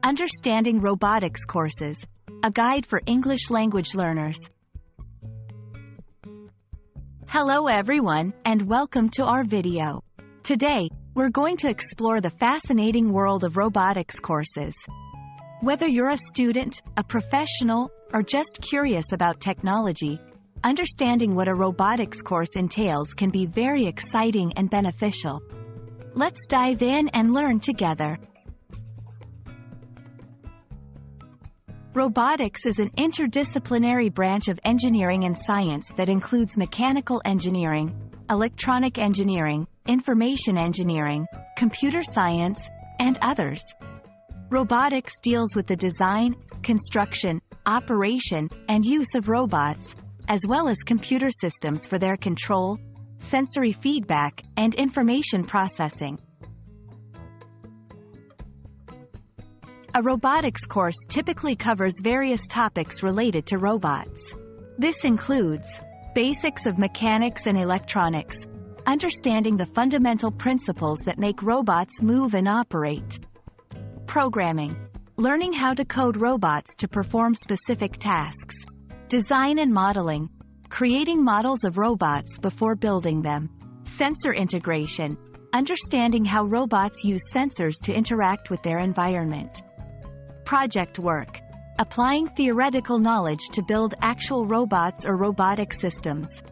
Understanding Robotics Courses, a guide for English language learners. Hello everyone, and welcome to our video. Today, we're going to explore the fascinating world of robotics courses. Whether you're a student, a professional, or just curious about technology, understanding what a robotics course entails can be very exciting and beneficial. Let's dive in and learn together. Robotics is an interdisciplinary branch of engineering and science that includes mechanical engineering, electronic engineering, information engineering, computer science, and others. Robotics deals with the design, construction, operation, and use of robots, as well as computer systems for their control, sensory feedback, and information processing. A robotics course typically covers various topics related to robots. This includes basics of mechanics and electronics, understanding the fundamental principles that make robots move and operate. Programming, learning how to code robots to perform specific tasks. Design and modeling, creating models of robots before building them. Sensor integration, understanding how robots use sensors to interact with their environment. Project work, applying theoretical knowledge to build actual robots or robotic systems.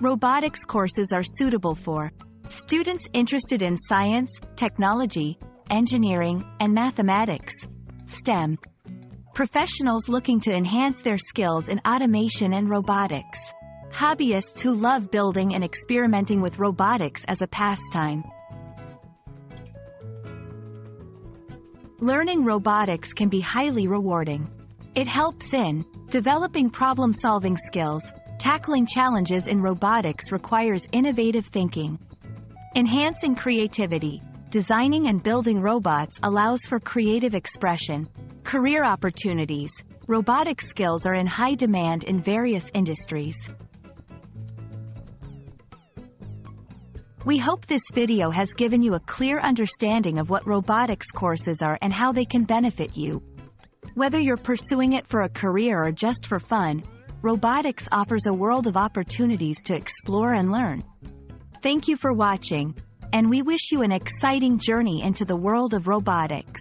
Robotics courses are suitable for students interested in science, technology, engineering, and mathematics, STEM. Professionals looking to enhance their skills in automation and robotics. Hobbyists who love building and experimenting with robotics as a pastime. Learning robotics can be highly rewarding. It helps in developing problem-solving skills. Tackling challenges in robotics requires innovative thinking. Enhancing creativity. Designing and building robots allows for creative expression. Career opportunities. Robotic skills are in high demand in various industries. We hope this video has given you a clear understanding of what robotics courses are and how they can benefit you. Whether you're pursuing it for a career or just for fun, robotics offers a world of opportunities to explore and learn. Thank you for watching, and we wish you an exciting journey into the world of robotics.